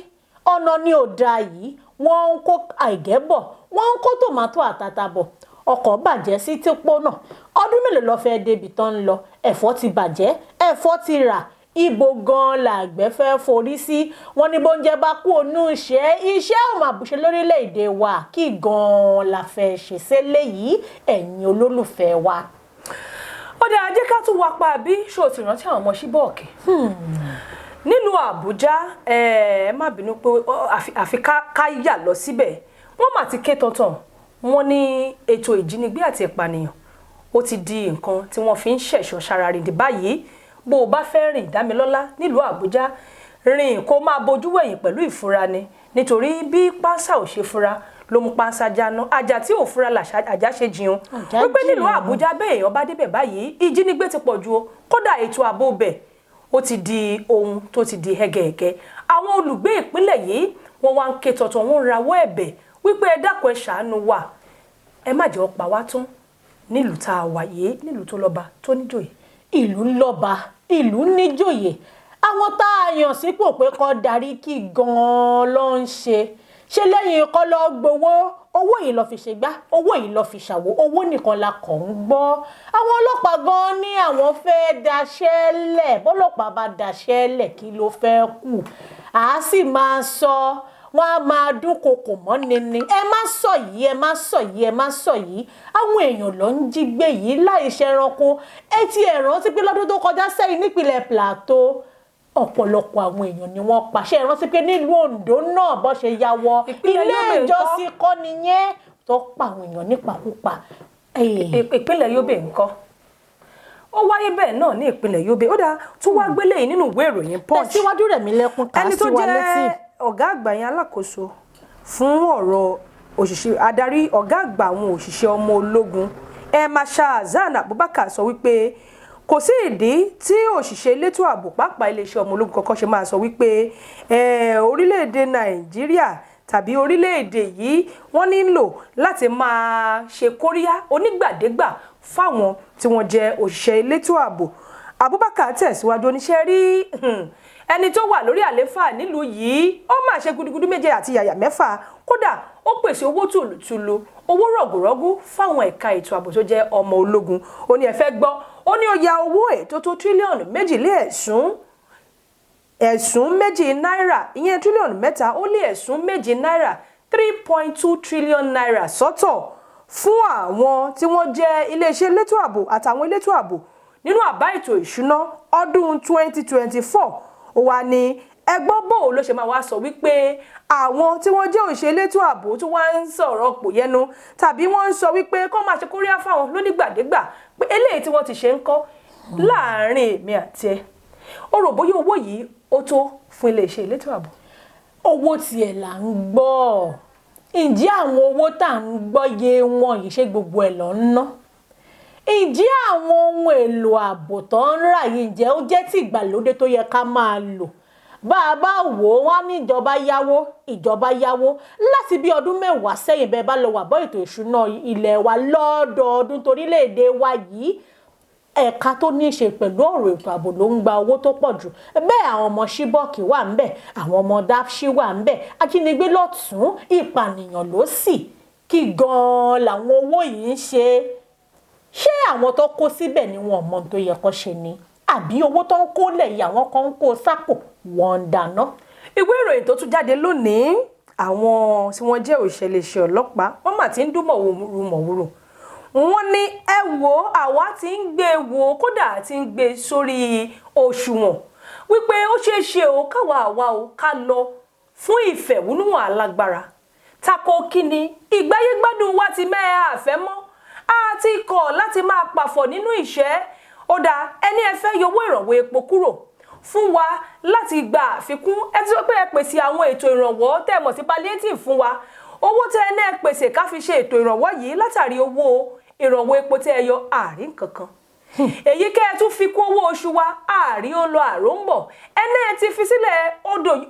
ọ̀nà ni ò da yìí wọ́n ń kó àìgẹ́ bọ̀ wọ́n ń kó tòmátò àtàtà bọ̀ ọkọ̀ bàjẹ́ sí típó náà ọdún mélòó ló fẹ́ débi tán ń lọ ẹ̀fọ́ ti bàjẹ́ ẹ̀fọ́ ti rà ibo gan làgbẹ̀ fẹ́ forí sí wọn ní bóúnjẹ bá kú ònú iṣẹ́ ò máa bùṣe lórílẹ̀‐èdè wa kí gan la fẹ́ ṣe sílẹ̀ yìí ẹ̀yin olólùfẹ́ wa. ó dé ajé ká tún wá pa bí ṣó ti rántí àwọn ọmọ ṣíbọ̀ọ̀kì nílùú Àbújá má bínú pé àfi ká yà lọ síbẹ̀ wọ́n mà ti ké tọ̀tàn wọ́n ní ètò ìjínigbé àti ìpànìyàn ó ti di nǹkan tí wọ́n fi ń ṣẹ̀ṣọ́ ṣararìndì báyìí bó o bá fẹ́ rìn Dámilọ́lá nílùú Àbújá rìn kó máa bojú wẹ̀yìn pẹ̀lú ìfura ni nítorí bí pánsá ò ṣe fura ló mú pánsá jáná ajá tí ò fura àjá ṣe jiyàn wípé nílùú Àbújá bẹ́ẹ̀ èèyàn bá débẹ̀ báyìí ìjínigbé ti pọ̀ ju o kódà ètò ààbò bẹ̀ ó ti di ohun tó ti di hẹ́gẹ̀hẹ́gẹ́ àwọn olùgbé ìpínlẹ̀ yìí wọ́n wá ń ké tọ̀tọ̀ wọ́n ń rawọ́ ẹ̀bẹ̀ wípé ẹ dákun ẹ ṣàánú wa ẹ má jẹ́ ó pa wá tán nílùú tá a wà yìí nílùú tó lọ́ba tó níjòyè. ìlú lọ́ba ìlú níjòyè àwọn tá a yàn sípò pé kó darí kí gan-an ló ń ṣe lẹ́yìn kó lọ gbowó owó yìí lọ fi ṣe gbá owó yìí lọ fi ṣàwó owó nìkan la kàn ń gbọ́ àwọn ọlọ́pàá gan ní àwọn fẹ́ daṣẹ́ lẹ̀ bọ́lọ́pàá bá daṣẹ́ lẹ̀ kí ló fẹ́ kù àá sì máa sọ wọn á máa dúnkokò mọ́ nini ẹ má sọ yìí ẹ má sọ yìí ẹ má sọ yìí àwọn èèyàn ló ń jí gbé yìí láì ṣe ẹranko etí ẹ rántí pé lọ́dún tó kọjá sẹ́yìn nípìnlẹ̀ Plateau ọ̀pọ̀lọpọ̀ àwọn èèyàn ni wọ́n pàṣẹ rántí pé nílùú Ondo náà bó ṣe ya wọ ilé ìjọsìn kọ́ nìyẹn tó pa àwọn èèyàn nípakúpa. ìpínlẹ̀ Yobe ńkọ́ ó wáyé bẹ́ẹ̀ náà ní ìpínlẹ̀ Yobe ó dáa tún wá gbélé yìí nínú ìwé ìròyìn Punch tẹ̀síwájú rẹ̀ mí lẹ́kún kà sí wa létí. ọ̀gá àgbà yẹn alákòóso fún ọ̀rọ̀ òṣìṣẹ́ adarí ọ̀gá àgbà àwọn òṣìṣẹ́ ọmọ ológun Marshal Hassan Abubakar sọ wípé kò sí ìdí tí òṣìṣẹ́ elétò ààbò pàápàá iléeṣẹ́ ọmọ ológun kankan ṣe máa sọ wípé orílẹ̀-èdè Nàìjíríà tàbí orílẹ̀-èdè yìí wọ́n nílò láti máa ṣe kóríyá onígbàdégbà fáwọn tí wọ́n jẹ́ òṣìṣẹ́ elétò ààbò. Abubakar tẹ̀síwájú oníṣẹ́ rí ẹni tó wà lórí àléfà nílùú yìí ó máa ṣe gudugudu méje àti yàyà mẹ́fà kódà ó pèsè owó tùlùtùlù owó rọ̀gùrọ́gù fáwọn ẹ̀ka ètò ààbò tó jẹ́ ọmọ ológun ó ní ẹ fẹ́ gbọ́ ó ní ó ya owó ètò tó tírílíọ̀nù méjì lé ẹ̀sùn méjì náírà ìyẹn tírílíọ̀nù mẹ́ta ó lé ẹ̀sùn méjì náírà 3.2 trillion naira sọ́tọ̀ fún àwọn tí wọ́n jẹ́ iléeṣẹ́ elétò ààbò àtàwọn elétò ààbò nínú àbá ètò ìṣúná ọdún 2024 ó wà ní ẹgbọ́n bò ló ṣe máa wá sọ wípé àwọn tí wọ́n jẹ́ òṣìṣẹ́ elétò ààbò tó wá ń sọ̀rọ̀ pò yẹnu tàbí wọ́n ń sọ wípé kó máa ṣe kóríyá fáwọn lónígbàdégbà pé eléyìí tí wọ́n ti ṣe ń kọ́ láàárín èmi àti ẹ ó rò bóyá owó yìí ó tó fún iléeṣẹ́ elétò ààbò. owó tiẹ̀ là ń gbọ́ ǹjẹ́ àwọn owó tá à ń gbọ́ yé wọn yìí ṣe gbogbo ẹ̀ lọ ń ná ǹjẹ́ àwọn ohun èlò ààbò tó ń rà yìí ǹjẹ́ ó jẹ́ tí ìgbàlódé tó yẹ ká máa lò bá a bá wò ó wá ní ìjọba yáwó láti bí ọdún mẹ́wàá sẹ́yìn bẹ́ẹ̀ bá lọ wà bọ́ ètò ìṣúná ilé wa lọ́dọọdún torílẹ̀-èdè wa yìí ẹ̀ka tó ní í ṣe pẹ̀lú ọ̀rọ̀ ètò ààbò ló ń gba owó tó pọ̀ jù bẹ́ẹ̀ àwọn ọmọ ṣíbọ́ọ̀kì wà ń bẹ̀ àwọn ọmọ dáfṣí wà ń bẹ̀ ajínigbé lọ́tún ìpànìyàn ló sì kí gan-an làwọn owó yìí ń ṣé àwọn tó kó síbẹ̀ ni wọn mọ tó yẹ kó ṣe ni àbí owó tó ń kó lẹ̀ yìí àwọn kan ń kó sápò wọn ń dáná. ìwé ìròyìn tó tún jáde lónìí àwọn tí wọ́n jẹ́ òṣèléṣẹ́ ọlọ́pàá wọ́n mà ti ń dún mọ̀wúrú wọ́n ní ẹ wò àwa ti ń gbé wò kódà ti ń gbé sórí òṣùwọ̀n wípé ó ṣeé ṣe o káwa àwa o ká lọ fún ìfẹ̀hónúhàn alágbára tako kíni ìgbáyégbádùn wa ti mẹ́ẹ̀ àfẹ́ mọ́ a ti kọ̀ láti máa pàfọ̀ nínú ìṣẹ́ ó dáa ẹni ẹ fẹ́ yọwọ́ ìrànwọ́ epo kúrò fún wa láti gba àfikún ẹ ti sọ pé ẹ pèsè àwọn ètò ìrànwọ́ tẹ́ mọ̀ sí palliative fún wa owó tẹ́ ẹ náà pèsè ká fi ṣe ètò ìrànwọ́ yìí látàrí owó ìrànwọ́ epo tẹ́ ẹ yọ àárín kankan èyí kẹ́ ẹ tún fi kún owó oṣù wa àárín ó lọ àrò ń bọ̀ ẹ náà ti fi sílẹ̀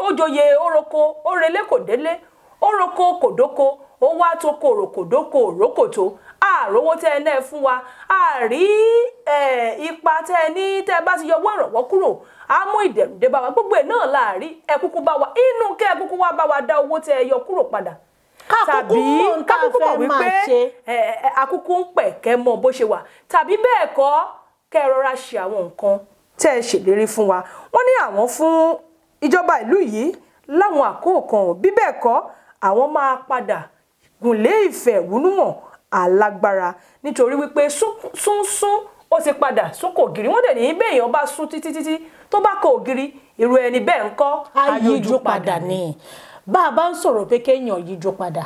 ójòyè oroko orelé kò délé oroko kò dóko ó wá tó kòrò kò dóko òrókòtó àròwó tẹ́ ẹ náà fún wa àrí ipa tẹ́ ẹ ní tẹ́ ẹ bá ti yọwọ́ ìrànwọ́ kúrò á mú ìdẹ̀rùn dé bá wa gbogbo ẹ̀ náà láàrí ẹ kúkú bá wa inú kẹ́ ẹ kúkú wá bá wa dá owó tẹ́ ẹ yọ kúrò padà tàbí kákúkú mọ̀ wípé akúkú ń pẹ̀ kẹ́ mọ̀ bó ṣe wà tàbí bẹ́ẹ̀ kọ́ kẹ́ ẹ rọra ṣe àwọn nǹkan tẹ́ ẹ ṣèlérí fún wa wọ́n ní àwọn fún ìjọba ìlú yìí láwọn àkókò bí bẹ́ẹ̀ kọ́ àwọn máa padà gùnlé ìfẹ̀hónúhàn alágbára nítorí wípé súnsún ó ti padà súnkò ògiri wọ́n dẹ̀ ní bẹ́ẹ̀ èèyàn bá sún títí tó bá kọ ògiri irú ẹni bẹ́ẹ̀ ń kọ́ ayíjú padà ni bá a bá ń sọ̀rọ̀ pé kéèyàn yíjú padà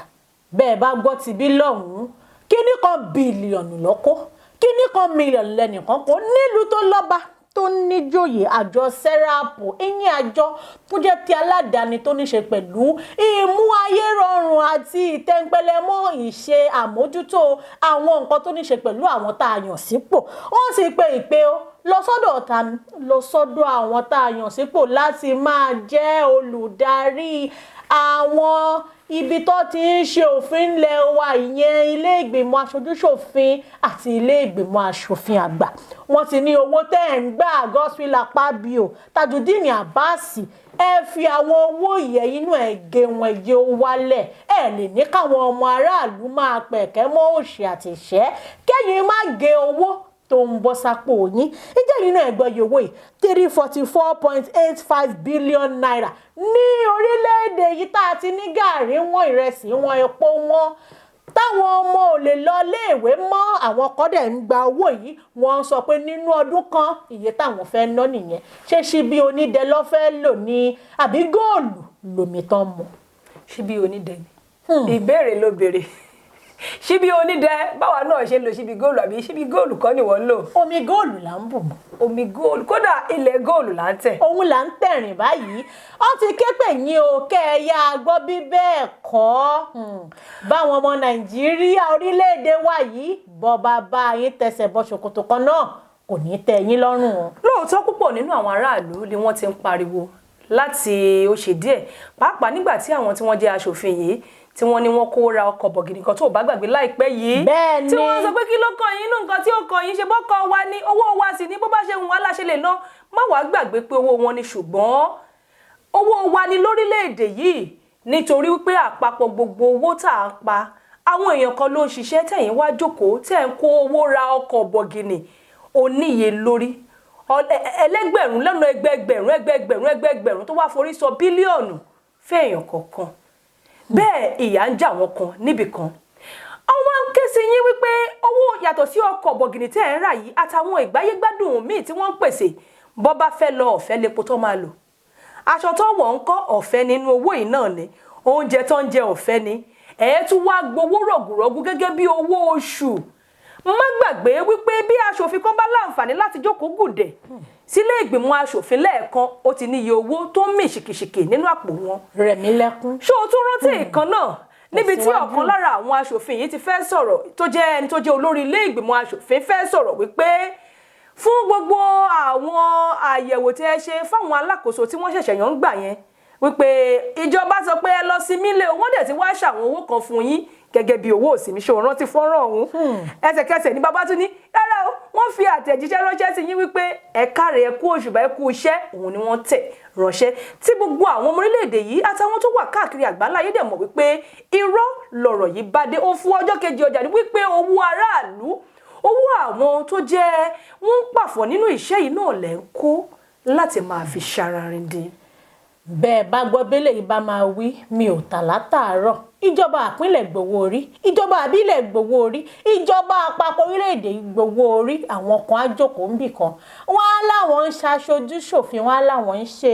bẹ́ẹ̀ bá gbọ́ ti bí lọ́hùn-ún kíní kan bílíọ̀nù lọ́kọ́ kíní kan mílíọ̀nù lẹ́nìkan kó nílùú tó lọ́ba tó níjòyè àjọ sẹ́ráàpù ìyẹn àjọ tó jẹ́ ti aládàáni tó ní ṣe pẹ̀lú ìmú ayé rọrùn àti ìtẹ́ńpẹ́lẹ́mọ́ ìṣe àmójútó àwọn nǹkan tó ní ṣe pẹ̀lú àwọn tá a yàn sípò wọ́n sì pe ìpè ó lọ sọ́dọ̀ ọ̀tá lọ sọ́dọ̀ àwọn tá a yàn sípò láti máa jẹ́ olùdarí àwọn ibi tó ti ń ṣe òfin ilẹ̀ wa ìyẹn ilé ìgbìmọ̀ aṣojúṣòfin àti ilé ìgbìmọ̀ aṣòfin àgbà wọ́n ti ní owó tẹ́ ẹ̀ ń gbà Godswill Akpabio Tajudeen Abbas ẹ fi àwọn owó yẹ inú ẹ̀ gé wọn ẹ̀jẹ̀ ó wálẹ̀ ẹ lè ní káwọn ọmọ aráàlú máa pẹ̀kẹ́ mọ́ òṣì àti ìṣẹ́ kẹ́yìn má gé owó tó ń bọ́ sápò yín ìjẹ́ nínú ẹ̀gbọ́n yìí owó yìí 344.85 billion naira ní orílẹ̀-èdè yìí tá a ti ní gàrí wọn ìrẹsì wọn epo wọn táwọn ọmọ ò lè lọ léèwé mọ́ àwọn kọ́dẹ̀ ń gba owó yìí wọ́n sọ pé nínú ọdún kan iye táwọn fẹ́ ná nìyẹn ṣé ṣíbí onídẹ ló fẹ́ lò ní àbí góòlù lòmí tán mu. ṣíbí onídẹ ni ìbéèrè ló béèrè ṣíbí onídẹ báwa náà ṣe ń lo ṣíbí góòlù àbí ṣíbí góòlù kọ́ ni wọ́n ń lò. omi góòlù là ń bù mọ́. omi góòlù kódà ilẹ̀ góòlù là ń tẹ̀. òun là ń tẹ̀rìn báyìí ó ti ké pè yín o kẹ́ ẹ yá a gbọ́ bí bẹ́ẹ̀ kọ́ báwọn ọmọ Nàìjíríà orílẹ̀-èdè wa yìí bọ́ bàbá yín tẹsẹ̀ bọ́ ṣòkòtò kan náà kò ní tẹ́ yín lọ́rùn o. lóòótọ́ púpọ̀ nínú àwọn aráàlú ni wọ́n ti ń pariwo láti ó ṣe díẹ̀ pàápàá nígbà tí àwọn tí wọ́n jẹ́ aṣòfin yìí tí wọ́n ní wọ́n kó ra ọkọ̀ bọ̀gìnì kan tó bá gbàgbé láìpẹ́ yìí tí wọ́n sọ pé kí ló kàn yín nínú nǹkan tí ó kàn yín ṣe bọ́kọ̀ wa ní owó wa sì ní bó bá ṣe wù wá láṣẹ lè ná má wàá gbàgbé pé owó wọn ni ṣùgbọ́n owó wa ní lórílẹ̀‐èdè yìí nítorí wípé àpapọ̀ gbogbo owó tá a pa àwọn èèyàn kan ló ń ṣiṣẹ́ tẹ̀yìn wá jókòó tẹ̀ ń kó owó ra ọkọ̀ bọ̀gìnì oníye lórí ẹlẹ́gbẹ̀rún lọ́nà ẹgbẹ̀gbẹ̀rún tó wá forí sọ bílíọ̀nù fẹ́ẹ̀yàn kọ̀ọ̀kan bẹ́ẹ̀ ìyà ń jà wọ́n kan níbì kan àwọn ń ké sí yín wípé owó yàtọ̀ sí ọkọ̀ bọ̀gìnì tẹ́ ẹ̀ ń rà yìí àtàwọn ìgbáyégbádùn míì tí wọ́n ń pèsè bọ́ bá fẹ́ lọ ọ̀fẹ́ lepo tó máa lò aṣọ tó wọ̀ ń kọ́ ọ̀fẹ́ nínú owó yìí náà ni oúnjẹ tó ń jẹ ọ̀fẹ́ ni ẹ̀ tún wá gbowó rọ̀gùrọ̀gù gẹ́gẹ́ bí owó oṣù má gbàgbé wípé bí aṣòfin kan bá láǹfààní láti jókòó gùdẹ̀ sílé ìgbìmọ̀ aṣòfin lẹ́ẹ̀kan ó ti níye owó tó ń mì ṣìkìṣìkì nínú àpò wọn. Rẹ̀mí lẹ́kún. ṣé o tún rántí ìkan náà níbi tí ọ̀kan lára àwọn aṣòfin yìí ti fẹ́ sọ̀rọ̀ tó jẹ́ ẹni tó jẹ́ olórí ilé ìgbìmọ̀ aṣòfin fẹ́ sọ̀rọ̀ wípé fún gbogbo àwọn àyẹ̀wò tí ẹ ṣe fáwọn alákòóso tí wọ́n ṣẹ̀ṣẹ̀ yàn ń gbà yẹn wípé ìjọba sọ pé ẹ lọ sí mílẹ̀ owó dẹ̀ ti wá ṣàwọn owó kan fún yín gẹ́gẹ́ bí owó òsì mi ṣe rántí fọ́nrán ọ̀hún ẹsẹ̀kẹsẹ̀ ní bàbá tún ní rárá o wọ́n fi àtẹ̀jíṣẹ́ ránṣẹ́ sí yín wípé ẹ káre ẹ kú òṣùbà ẹ kú iṣẹ́ òun ni wọ́n tẹ̀ ránṣẹ́ tí gbogbo àwọn ọmọ orílẹ̀-èdè yìí àtàwọn tó wà káàkiri àgbáláyé dẹ̀ mọ̀ wípé irọ́ lọ̀rọ̀ yìí bá dé ó fún ọjọ́ kejì ọjà ní wípé owó aráàlú owó àwọn tó jẹ́ wọ́n ń pàfọ̀ nínú iṣẹ́ yìí náà lẹ́ ń kó láti máa fi ṣararindin. bẹ́ẹ̀ bá gbọ́ bẹ́lẹ̀ yìí bá máa wí mi ò tà látàárọ̀ ìjọba àpínlẹ̀ gbowó orí ìjọba àbílẹ̀ gbowó orí ìjọba àpapọ̀ orílẹ̀-èdè gbowó orí. àwọn kan á jókòó níbì kan wọ́n á láwọn ń ṣaṣojú ṣòfin wọ́n á láwọn ń ṣe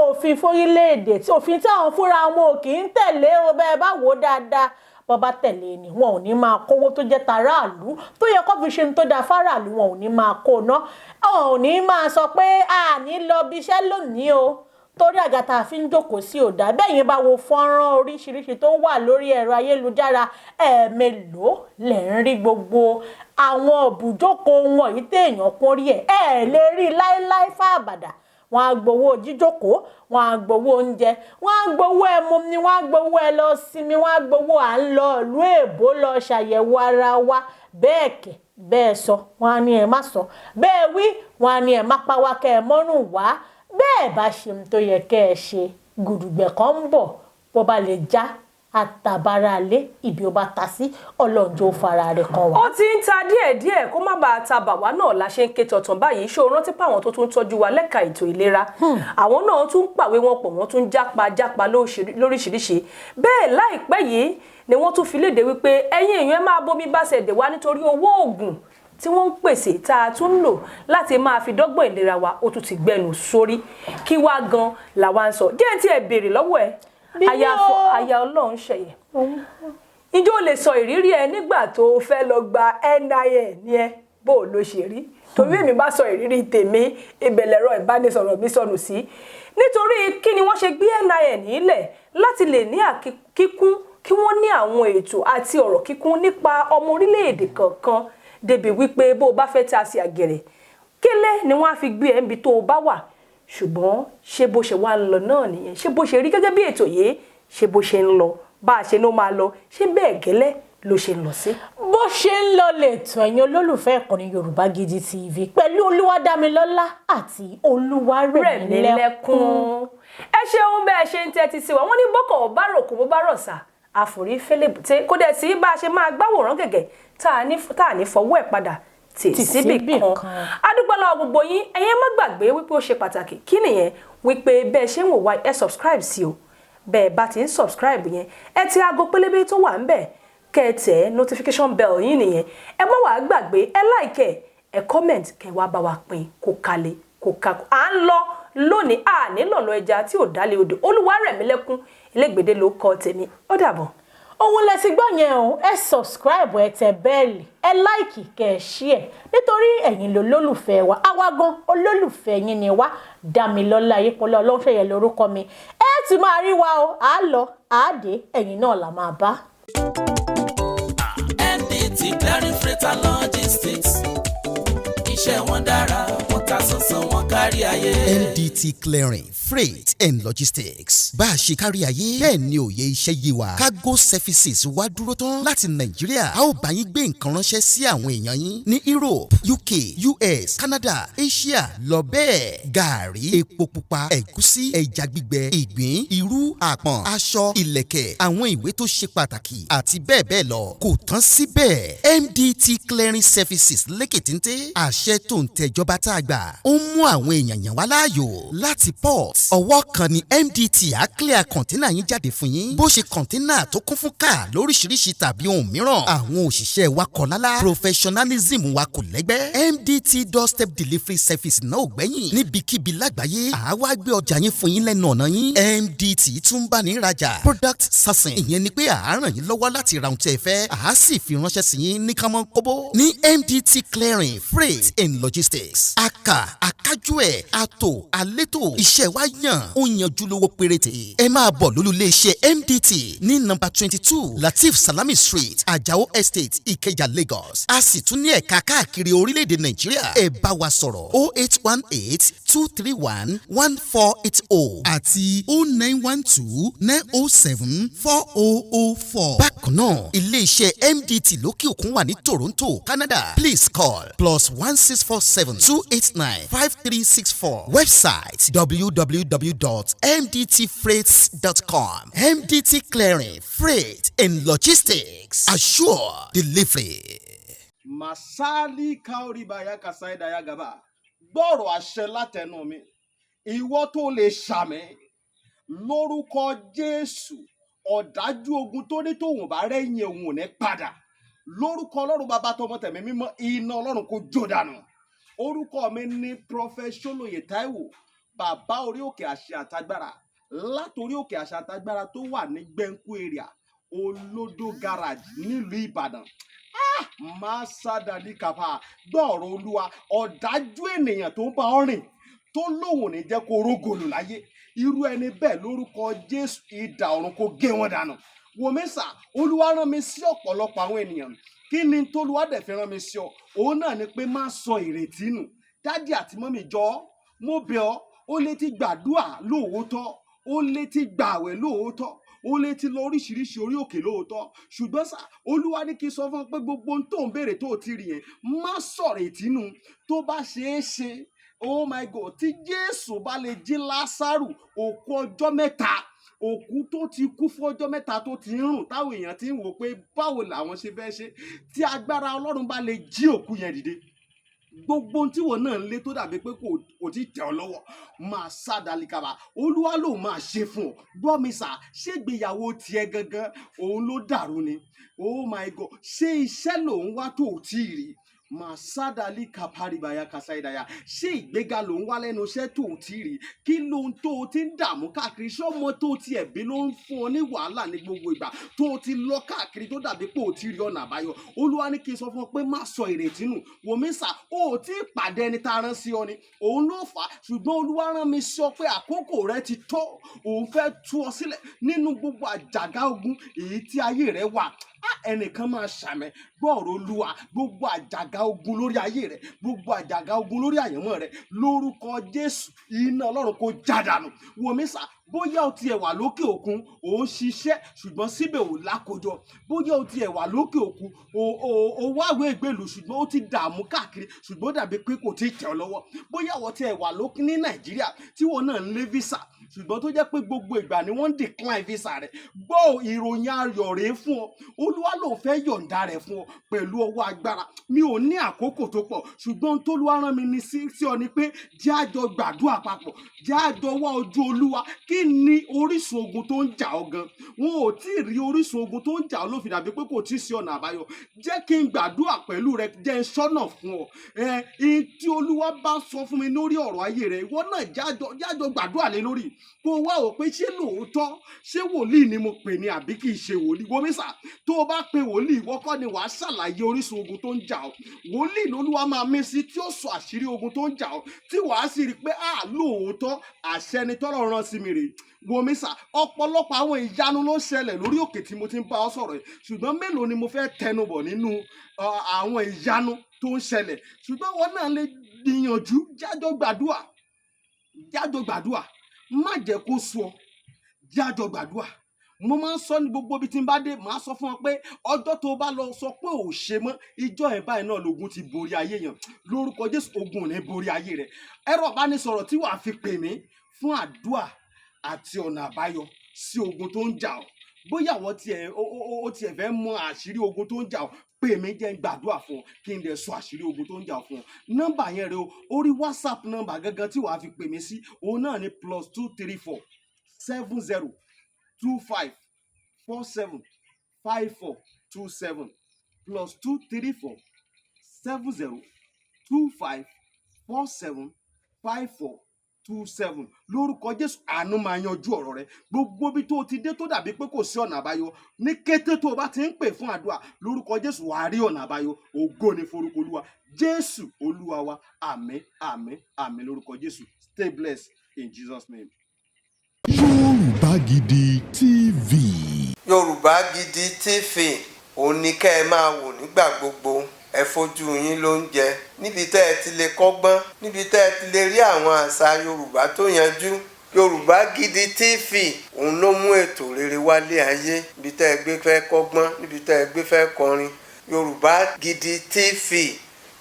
òfin fórílẹ̀-èdè tí òfin tí àwọn fúnra wọn ò kì í tẹ̀lé o bẹ́ẹ̀ bá wò ó dáadáa bọ́bá tẹ̀lé ni wọn ò ní máa kówó tó jẹ́ taráàlú tó yẹ kó fi ṣe ní tó dáa fáráàlú wọn ò ní máa kó ná wọn ò ní máa sọ pé a ní lọ bí iṣẹ́ lónìí o torí àga tá a fi ń jókòó sí ọ̀dà bẹ́ẹ̀ yẹn bá wo fọ́nrán oríṣiríṣi tó wà lórí ẹ̀rọ ayélujára ẹ̀ẹ̀mélòó lẹ̀ ń rí gbogbo àwọn ibùjókòó wọ̀nyí téèyàn kún rí ẹ̀ lè rí láéláé fáàbàdà wọn á gbowó jíjókòó wọn á gbowó oúnjẹ wọn á gbowó ẹmu ni wọn á gbowó ẹ lọ sinmi wọn á gbowó à ń lọ ìlú èbó lọ ṣàyẹ̀wò ara wa bẹ́ẹ̀ kẹ̀ bẹ́ẹ̀ sọ wọn á ní ẹ má sọ bẹ́ẹ̀ wí wọn á ní ẹ má pa wá kẹ́ ẹ mọ́rùn wá bẹ́ẹ̀ bá ṣe ń tó yẹ kẹ́ ẹ ṣe gùdùgbẹ̀ kan ń bọ̀ bó bá lè já àtàbára lé ibi ó bá ta sí ọlọ́njọ́ fara rẹ̀ kan wá. ó ti ń ta díẹ̀díẹ̀ kó má bàa ta bàwá náà la ṣe ń ké tọ̀tàn báyìí ṣó rántí pé àwọn tó tún tọ́jú wa lẹ́ka ètò ìlera àwọn náà tún pàwé wọn pọ̀ wọ́n tún jápa lóríṣiríṣi bẹ́ẹ̀ láìpẹ́ yìí ni wọ́n tún fi léde wípé ẹ̀yin èèyàn ẹ máa bómi bá ṣẹ̀dẹ̀ wá nítorí owó oògùn tí wọ́n ń pèsè tá a tún ń lò láti máa fi dọ́gbọ̀n ìlera wa ó tún ti gbẹnu sórí kí wá gan làwa ń sọ díẹ̀ tí ẹ béèrè lọ́wọ́ ẹ aya Ọlọ́run ṣẹ̀yẹ ǹjẹ́ o lè sọ ìrírí ẹ nígbà tó fẹ́ lọ gba NIN ní ẹ bó o ló ṣe rí torí èmi bá sọ ìrírí tèmi ìbẹ̀lẹ̀rọ ìbánisọ̀rọ̀ mi sọnù sí nítorí kí ni wọ́n ṣe gbé NIN nílẹ̀ láti lè ní kíkún kí wọ́n ní àwọn ètò àti ọ̀rọ̀ kíkún nípa ọmọ orílẹ̀-èdè kọ̀ọ̀kan débi wípé bó o bá fẹ́ ta sí àgẹ̀rẹ̀ kélé ni wọ́n á fi gbé ẹ̀ níbi tó o bá wà ṣùgbọ́n ṣé bó ṣe wá ń lọ náà nìyẹn ṣé bó ṣe rí gẹ́gẹ́ bí ètò yìí ṣé bó ṣe ń lọ bá a ṣe ló máa lọ ṣé bẹ́ẹ̀ gẹ́lẹ́ ló ṣe ń lọ sí. bó ṣe ń lọ lẹ́tọ̀ ẹ̀yin olólùfẹ́ ìkànnì Yorùbá Gidi TV pẹ̀lú Olúwadámilọ́lá àti Olúwarẹ̀mílẹ́kún. ẹ ṣeun bẹ́ẹ̀ ṣe ń tẹ́tí sí wa wọ́n ní bọ́kọ̀ bá rò kó bó bá rọ̀ sà àforí fẹ́lẹ́bùtẹ́ kó dẹ̀ sí bá a ṣe máa gbáwòrán gẹ̀gẹ̀ tá a ní fọwọ́ ẹ̀ padà tì síbì kan. adúgbòlá gbogbo yín ẹ̀yin má gbàgbé wípé ó ṣe pàtàkì kí nìyẹn wípé bẹ́ẹ̀ ṣe ń wò wá ẹ subscribe sí o bẹ́ẹ̀ bá ti ń subscribe yẹn ẹ ti aago pélébé tó wà ń bẹ̀ kẹ́ ẹ tẹ̀ notification bell yín nìyẹn ẹ má wàá gbàgbé ẹ like ẹ comment kẹ́ wá bá wa pín kó kalẹ̀ kó kakó à ń lọ lónìí à nílò lọ ẹja tí ò dálé odò Olúwarẹ̀mílẹ́kún Elégbèdé ló kọ tèmi ó dàbọ̀. òun lẹ ti gbọ́ yẹn o ẹ subscribe ẹ tẹ bẹ́ẹ̀lì ẹ láìkì kẹ ẹ share nítorí ẹ̀yin lolólùfẹ́ wa àwa gan olólùfẹ́ yín ni wá Dámilọ́lá Ayépọ́lá Ọlọ́ṣẹ́yẹ lórúkọ mi ẹ ti máa rí wa o à á lọ à á dé ẹ̀yin náà là máa bá. NDT Clearing Freight and Logistics iṣẹ́ wọn dára wọn ká sánsan wọn kárí ayé. NDT Clearing Freight and Logistics bá a ṣe kárí ayé bẹ́ẹ̀ ni òye iṣẹ́ yé wa cargo services wá dúró tán láti Nàìjíríà a ó bá yín gbé nǹkan ránṣẹ́ sí àwọn èèyàn yín ní Europe UK US Canada Asia lọ bẹ́ẹ̀ gàárì epo pupa ẹ̀gúsí ẹja gbígbẹ ìgbín irú àpọ̀n aṣọ ìlẹ̀kẹ̀ àwọn ìwé tó ṣe pàtàkì àti bẹ́ẹ̀ bẹ́ẹ̀ lọ kò tán síbẹ̀ MDT Clearing Services lékètéńté àṣẹ tó ń tẹjọba tá a gbà ó mú àwọn èèyàn yàn wá láàyò láti port ọwọ́ kan ni MDT á clear kọ̀ńténà yín jáde fún yín bó ṣe kọ̀ńténà tó kún fún káà lóríṣiríṣi tàbí ohun mìíràn àwọn òṣìṣẹ́ wa kọ̀ lálá professionalism wa kò lẹ́gbẹ́ MDT doorstep delivery service náà ò gbẹ́yìn níbikíbi lágbàáyé àwa gbé ọjà yín fún yín lẹ́nu ọ̀nà yín MDT tún bá ní rajà product sourcing ìyẹn ni pé à á ràn yín lọ́wọ́ láti ra ohun tí ẹ fẹ́ à á sì fi ránṣẹ́ sí yín ní kánmọ́ kóbó ní MDT Clearing Freight and Logistics akájú ẹ̀ àtò àlétò iṣẹ́ wa yàn ó yanjú lówó péréte ẹ máa bọ̀ lólulẹ̀ iṣẹ́ MDT ní nọ́mbà 22 Latif Salami Street Ajao Estate Ìkẹjà Lagos a sì tún ní ẹ̀ka káàkiri orílẹ̀-èdè Nàìjíríà ẹ bá wa sọ̀rọ̀ 0818-231-1480 àti 0912-907-4004. bákan náà ilé iṣẹ́ MDT lókè òkun wà ní Toronto Canada please call +16472895364 website www.mdtfreights.com. MDT Clearing Freight and Logistics assure delivery. Masali kaoribaya kasaida ya gaba. Gbọ́rọ̀ àṣẹ látẹnu mi. Ìwọ tó lè ṣàmì lórúkọ Jésù. ọ̀dájú ogun tó ní tòun bá rẹ́yìn òun ò ní padà lórúkọ ọlọ́run bàbá tọmọ tẹ̀mí mímọ́ iná ọlọ́run kò jó dànù. Orúkọ mi ní Prophet Ṣólóyè Táíwò, bàbá orí òkè àṣẹ àtagbára, látòrí òkè àṣẹ àtagbára tó wà ní Gbẹ̀ǹkú area Olódó garage nílùú Ìbàdàn. Máa sádàdí kàfà gbọ́ọ̀rọ̀ Olúwa, ọ̀dájú ènìyàn tó ń bá ọ rìn tó lóun ní jẹ́ kó rógòlù láyé, irú ẹni bẹ́ẹ̀ lórúkọ Jésù idà ọ̀run kó gé wọn dànù. Wòmísà, Olúwa rán mi sí ọ̀pọ̀lọpọ̀ àwọn ènìyàn. Kí ni t'Olúwa dẹ̀ fi rán mi sí ọ? Òun náà ni pé má sọ ìrètí nù. Dádì àti mọ́mì jọ̀ọ́, mo bẹ̀ ọ́, ó lè ti gbàdúrà lóòótọ́, ó lè ti gbààwẹ̀ lóòótọ́, ó lè ti lọ oríṣiríṣi orí òkè lóòótọ́, ṣùgbọ́n sà, Olúwa ní kí n sọ fún ọ pé gbogbo ohun tó ń béèrè tó ti rí yẹn má sọ̀rọ̀ ìrètí nù. Tó bá ṣeé ṣe, oh my God, tí Jésù bá lè jí Lásárù òkú ọjọ́ mẹ́ta, òkú tó ti kú fún ọjọ́ mẹ́ta tó ti ń rùn táwọn èèyàn ti ń wò pé báwo làwọn ṣe fẹ́ ṣe, tí agbára Ọlọ́run bá lè jí òkú yẹn dìde, gbogbo ohun tí wọn náà ń lé tó dàbí pé kò tí tẹ̀ ọ́ lọ́wọ́ máa sádàlíkàbà, Olúwa ló máa ṣe fún ọ. Gbọ́ mi sà, ṣé ìgbéyàwó tiẹ̀ gangan òun ló dàrú ni? Oh my God, ṣé iṣẹ́ lòun wá tó ò tí ì rí? Màsádàlì kàpárìbàyà kàsáìdàyà, ṣé ìgbéga ló ń wá lẹ́nu iṣẹ́ tó ti rí? Kí ló ń tó o ti ń dààmú káàkiri? Ṣé ọmọ tó ti ẹ̀bí ló ń fún ọ ní wàhálà ní gbogbo ìgbà tó o ti lọ káàkiri tó dàbí pé o ti rí ọ̀nà àbáyọ? Olúwa ní kí n sọ fún ọ pé má sọ ìrètí nù. Wòmísà, o ò tí ì pàdé ẹni tá a rán sí ọ ni, òun ló fà á, ṣùgbọ́n Olúwa rán mi sọ pé àkókò rẹ ti tó, òun fẹ́ tú ọ sílẹ̀ nínú gbogbo àjàgà ogun èyí tí ayé rẹ wà. Ẹnìkan máa ṣàmẹ gbọ́ọ̀rọ̀ Olúwa, gbogbo àjàgà ogun lórí ayé rẹ, gbogbo àjàgà ogun lórí àyànmọ́ rẹ, lórúkọ Jésù iná Ọlọ́run kó jádànù. Wòmísà, bóyá o tiẹ̀ wà lókè òkun ò ń ṣiṣẹ́ ṣùgbọ́n síbẹ̀ ò lákòjọ, bóyá o tiẹ̀ wà lókè òkun ò wáwé ìgbèlú ṣùgbọ́n ó ti dààmú káàkiri ṣùgbọ́n dàbí pé kò tí ì tẹ̀ ọ́ lọ́wọ́, bóyá o tiẹ̀ wà lókè ní Nàìjíríà tí wọn náà ń lé visa ṣùgbọ́n tó jẹ́ pé gbogbo ìgbà ni wọ́n ń decline visa rẹ̀, gbọ́ ìròyìn ayọ̀ rèé fún ọ. Olúwa ló fẹ́ yọ̀ǹda rẹ̀ fún ọ pẹ̀lú ọwọ́ agbára. Mi ò ní àkókò tó pọ̀ ṣùgbọ́n t'Olúwa rán mi ní sí ọ ni pé jẹ́ a jọ gbàdúrà papọ̀, jẹ́ a jọ wá ojú Olúwa. Kí ni orísun ogun tó ń jà ọ́ gan? Wọn ò tí ì rí orísun ogun tó ń jà ọ́ ló fi dàbí pé kò tí ì sí ọ̀nà àbáyọ. Jẹ́ kí n gbàdúrà pẹ̀lú rẹ, jẹ́ n ṣọ́nà fún ọ. Tí Olúwa bá sọ fún mi lórí ọ̀rọ̀ ayé rẹ, ìwọ náà jájọ gbàdúrà lé lórí. Kó wá ò pé ṣé lóòótọ́ ṣé wòlíì ni mo pè ní àbí kì í ṣe wòlíì? Wòmísà, tó o bá pe wòlíì, ìwọ kọ́ ni wàá ṣàlàyé orísun ogun tó ń jà ọ́. Wòlíì l'Olúwa máa mí sí tí ó sọ àṣírí ogun tó ń jà ọ́, tí wàá sì rí i pé lóòótọ́ àṣẹ ni t'Ọlọ́run rán sí mi rèé. Wòmísà, ọ̀pọ̀lọpọ̀ àwọn ìyanu ló ń ṣẹlẹ̀ lórí òkè tí mo ti ń bá ọ sọ̀rọ̀ yìí, ṣùgbọ́n mélòó ni mo fẹ́ tẹnubọ̀ nínú àwọn ìyanu tó ń ṣẹlẹ̀? Ṣùgbọ́n wọn náà lè gbìyànjú, jájọ gbàdúrà, má jẹ́ kó sú ọ, jájọ gbàdúrà. Mo máa ń sọ ní gbogbo ibi tí n bá dé, màá sọ fún ọ pé ọjọ́ tó bá lọ sọ pé ò ṣe mọ́, ìjọ ẹ̀ báyìí náà lógun ti borí ayé yẹn. Lórúkọ Jésù ogun ò ní borí ayé rẹ. Ẹ̀rọ ìbánisọ̀rọ̀ tí wàá fi pè mí fún àdúrà àti ọ̀nà àbáyọ sí ogun tó ń jà ọ́. Bóyá àwọn tiẹ̀ fẹ́ mọ àṣírí ogun tó ń jà ọ́, pè mí jẹ́ n gbàdúrà fún ọ kí n dẹ̀ sọ àṣírí ogun tó ń jà ọ́ fún ọ. Nọ́mbà yẹn rẹ o, orí WhatsApp nọ́mbà gangan tí wàá fi pè mí sí, òun náà ni +234 70 25 47 54 27 +234 70 25 47 54 27. Lórúkọ Jésù àánú máa yanjú ọ̀rọ̀ rẹ. Gbogbo bí tó ti dé tó dàbí pé kò sí ọ̀nà àbáyọ, ní kété tó o bá ti ń pè fún àdúrà, lórúkọ Jésù wàá rí ọ̀nà àbáyọ. Ògo ni forúkọ Olúwa. Jésù Olúwa wa. Àmín, àmín, àmín lórúkọ Jésù. Stay blessed in Jesus' name. Yorùbá Gidi TV. Yorùbá Gidi TV òun ni kẹ́ ẹ máa wò nígbà gbogbo. Ẹ fojú yín lóúnjẹ níbi tẹ́ ẹ ti lè kọ́gbọ́n, níbi tẹ́ ẹ ti lè rí àwọn àṣà Yorùbá tó yanjú. Yorùbá Gidi TV òun ló mú ètò rere wálé ayé, níbi tẹ́ ẹ gbé fẹ́ kọ́gbọ́n, níbi tẹ́ ẹ gbé fẹ́ kọrin. Yorùbá Gidi TV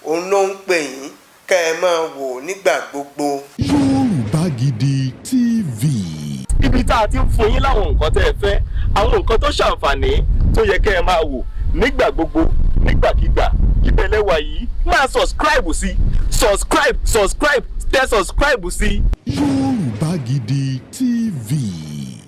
òun ló ń pè yín kẹ́ ẹ máa wò nígbà gbogbo. Yorùbá Gidi TV. Ibi tá a ti ń fún yín láwọn nǹkan tẹ́ ẹ fẹ́, àwọn nǹkan tó ṣàǹfààní tó yẹ kẹ́ ẹ máa wò nígbà gbogbo, nígbàkigbà. Ìbẹ̀lẹ̀ wà yìí máa subscribe sí, tẹ subscribe sí. Yorùbá Gidi